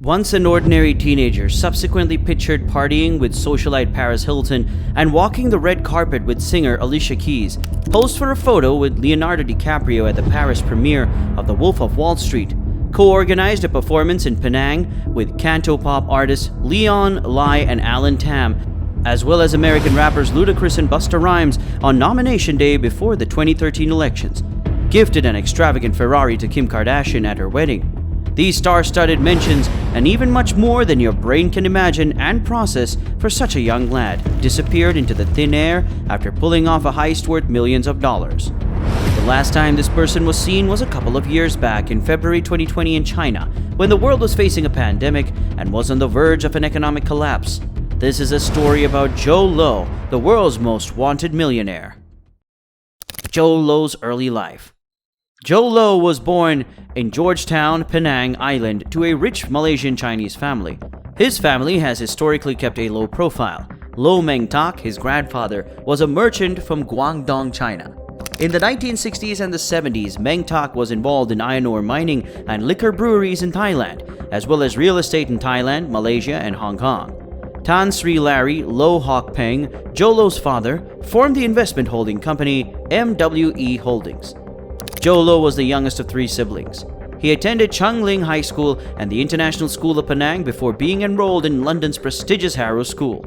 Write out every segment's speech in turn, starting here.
Once an ordinary teenager, subsequently pictured partying with socialite Paris Hilton and walking the red carpet with singer Alicia Keys, posed for a photo with Leonardo DiCaprio at the Paris premiere of The Wolf of Wall Street, co-organized a performance in Penang with cantopop artists Leon, Lai, and Alan Tam, as well as American rappers Ludacris and Busta Rhymes on nomination day before the 2013 elections, gifted an extravagant Ferrari to Kim Kardashian at her wedding. These star-studded mentions, and even much more than your brain can imagine and process for such a young lad, disappeared into the thin air after pulling off a heist worth millions of dollars. The last time this person was seen was a couple of years back in February 2020 in China, when the world was facing a pandemic and was on the verge of an economic collapse. This is a story about Jho Low, the world's most wanted millionaire. Jho Low's early life. Jho Low was born in Georgetown, Penang Island, to a rich Malaysian Chinese family. His family has historically kept a low profile. Low Meng Tak, his grandfather, was a merchant from Guangdong, China. In the 1960s and the 70s, Meng Tak was involved in iron ore mining and liquor breweries in Thailand, as well as real estate in Thailand, Malaysia, and Hong Kong. Tan Sri Larry Low Hock Peng, Jho Low's father, formed the investment holding company MWE Holdings. Jho Low was the youngest of three siblings. He attended Chung Ling High School and the International School of Penang before being enrolled in London's prestigious Harrow School.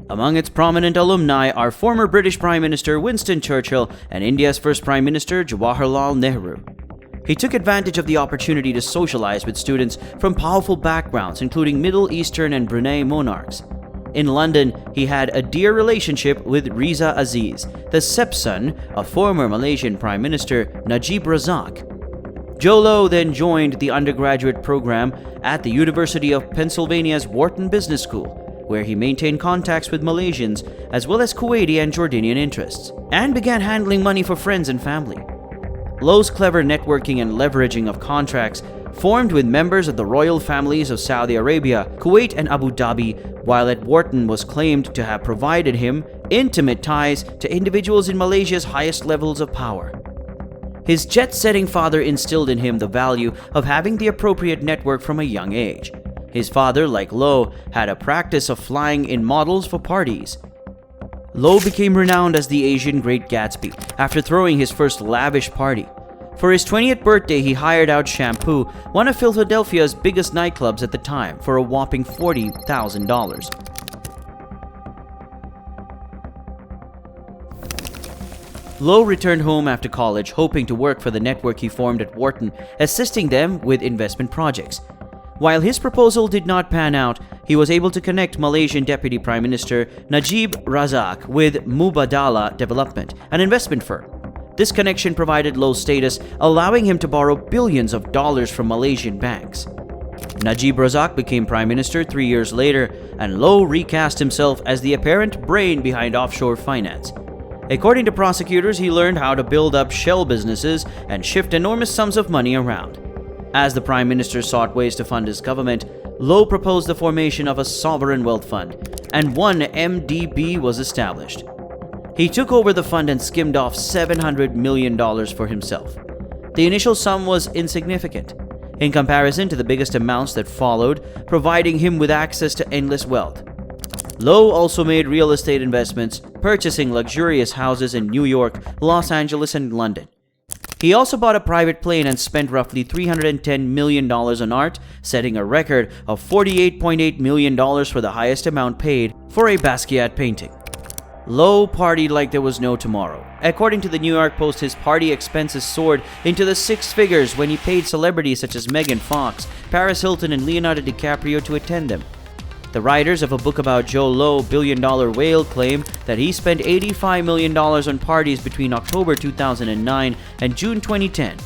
Among its prominent alumni are former British Prime Minister Winston Churchill and India's first Prime Minister Jawaharlal Nehru. He took advantage of the opportunity to socialize with students from powerful backgrounds, including Middle Eastern and Brunei monarchs. In London, he had a dear relationship with Riza Aziz, the stepson of former Malaysian Prime Minister Najib Razak. Jho Low then joined the undergraduate program at the University of Pennsylvania's Wharton Business School, where he maintained contacts with Malaysians as well as Kuwaiti and Jordanian interests, and began handling money for friends and family. Low's clever networking and leveraging of contracts formed with members of the royal families of Saudi Arabia, Kuwait, and Abu Dhabi, while at Wharton was claimed to have provided him intimate ties to individuals in Malaysia's highest levels of power. His jet-setting father instilled in him the value of having the appropriate network from a young age. His father, like Low, had a practice of flying in models for parties. Low became renowned as the Asian Great Gatsby after throwing his first lavish party. For his 20th birthday, he hired out Shampoo, one of Philadelphia's biggest nightclubs at the time, for a whopping $40,000. Low returned home after college, hoping to work for the network he formed at Wharton, assisting them with investment projects. While his proposal did not pan out, he was able to connect Malaysian Deputy Prime Minister Najib Razak with Mubadala Development, an investment firm. This connection provided Low status, allowing him to borrow billions of dollars from Malaysian banks. Najib Razak became Prime Minister 3 years later, and Low recast himself as the apparent brain behind offshore finance. According to prosecutors, he learned how to build up shell businesses and shift enormous sums of money around. As the Prime Minister sought ways to fund his government, Low proposed the formation of a sovereign wealth fund, and one MDB was established. He took over the fund and skimmed off $700 million for himself. The initial sum was insignificant in comparison to the biggest amounts that followed, providing him with access to endless wealth. Low also made real estate investments, purchasing luxurious houses in New York, Los Angeles, and London. He also bought a private plane and spent roughly $310 million on art, setting a record of $48.8 million for the highest amount paid for a Basquiat painting. Low partied like there was no tomorrow. According to the New York Post, his party expenses soared into the six figures when he paid celebrities such as Megan Fox, Paris Hilton, and Leonardo DiCaprio to attend them. The writers of a book about Jho Low, Billion Dollar Whale, claim that he spent $85 million on parties between October 2009 and June 2010.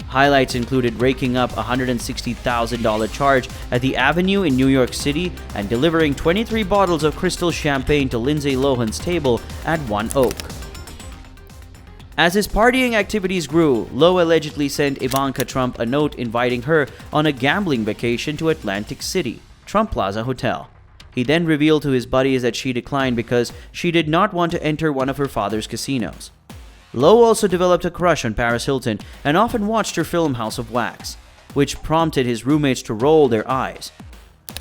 Highlights included raking up a $160,000 charge at the Avenue in New York City and delivering 23 bottles of crystal champagne to Lindsay Lohan's table at One Oak. As his partying activities grew, Low allegedly sent Ivanka Trump a note inviting her on a gambling vacation to Atlantic City, Trump Plaza Hotel. He then revealed to his buddies that she declined because she did not want to enter one of her father's casinos. Low also developed a crush on Paris Hilton and often watched her film House of Wax, which prompted his roommates to roll their eyes.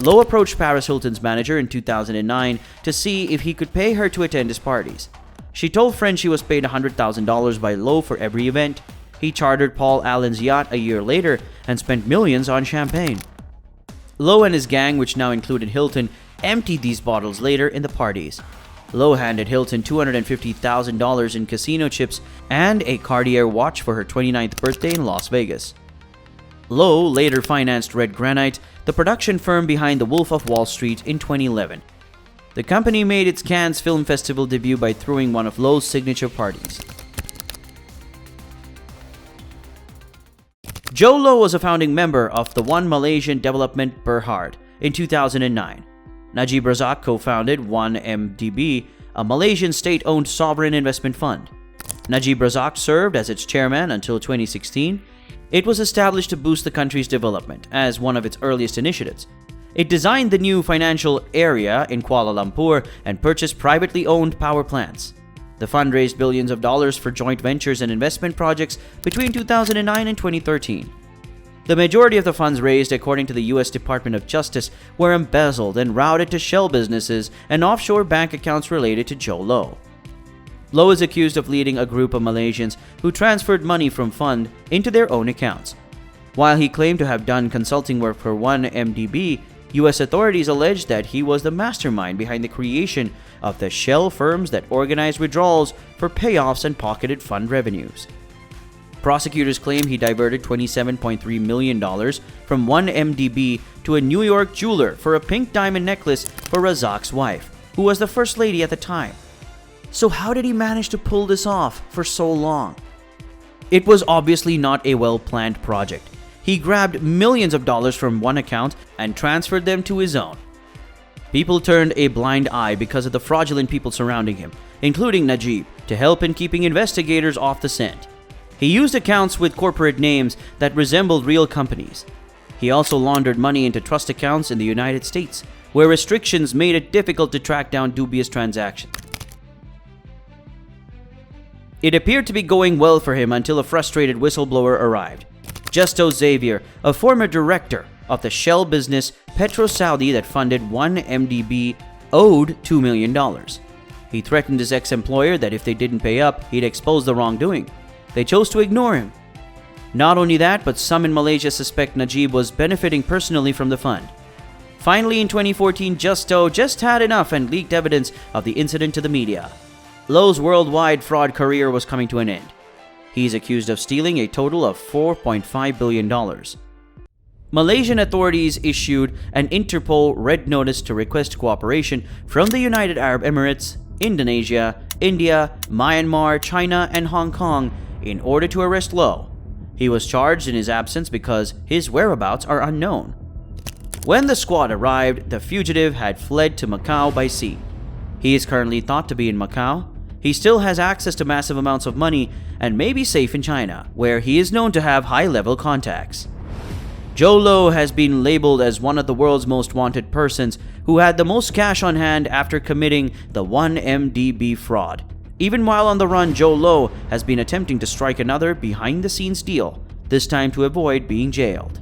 Low approached Paris Hilton's manager in 2009 to see if he could pay her to attend his parties. She told friends she was paid $100,000 by Low for every event. He chartered Paul Allen's yacht a year later and spent millions on champagne. Low and his gang, which now included Hilton, emptied these bottles later in the parties. Low handed Hilton $250,000 in casino chips and a Cartier watch for her 29th birthday in Las Vegas. Low later financed Red Granite, the production firm behind The Wolf of Wall Street, in 2011. The company made its Cannes Film Festival debut by throwing one of Low's signature parties. Jho Low was a founding member of the One Malaysian Development Berhad in 2009. Najib Razak co-founded 1MDB, a Malaysian state-owned sovereign investment fund. Najib Razak served as its chairman until 2016. It was established to boost the country's development as one of its earliest initiatives. It designed the new financial area in Kuala Lumpur and purchased privately owned power plants. The fund raised billions of dollars for joint ventures and investment projects between 2009 and 2013. The majority of the funds raised, according to the U.S. Department of Justice, were embezzled and routed to shell businesses and offshore bank accounts related to Jho Low. Low is accused of leading a group of Malaysians who transferred money from fund into their own accounts. While he claimed to have done consulting work for 1MDB, U.S. authorities alleged that he was the mastermind behind the creation of the shell firms that organized withdrawals for payoffs and pocketed fund revenues. Prosecutors claim he diverted $27.3 million from 1MDB to a New York jeweler for a pink diamond necklace for Razak's wife, who was the first lady at the time. So how did he manage to pull this off for so long? It was obviously not a well-planned project. He grabbed millions of dollars from one account and transferred them to his own. People turned a blind eye because of the fraudulent people surrounding him, including Najib, to help in keeping investigators off the scent. He used accounts with corporate names that resembled real companies. He also laundered money into trust accounts in the United States, where restrictions made it difficult to track down dubious transactions. It appeared to be going well for him until a frustrated whistleblower arrived. Justo Xavier, a former director of the shell business Petro-Saudi that funded 1MDB, owed $2 million. He threatened his ex-employer that if they didn't pay up, he'd expose the wrongdoing. They chose to ignore him. Not only that, but some in Malaysia suspect Najib was benefiting personally from the fund. Finally, in 2014, Justo just had enough and leaked evidence of the incident to the media. Low's worldwide fraud career was coming to an end. He is accused of stealing a total of $4.5 billion. Malaysian authorities issued an Interpol red notice to request cooperation from the United Arab Emirates, Indonesia, India, Myanmar, China, and Hong Kong in order to arrest Low. He was charged in his absence because his whereabouts are unknown. When the squad arrived, the fugitive had fled to Macau by sea. He is currently thought to be in Macau. He still has access to massive amounts of money and may be safe in China, where he is known to have high-level contacts. Jho Low has been labeled as one of the world's most wanted persons who had the most cash on hand after committing the 1MDB fraud. Even while on the run, Jho Low has been attempting to strike another behind-the-scenes deal, this time to avoid being jailed.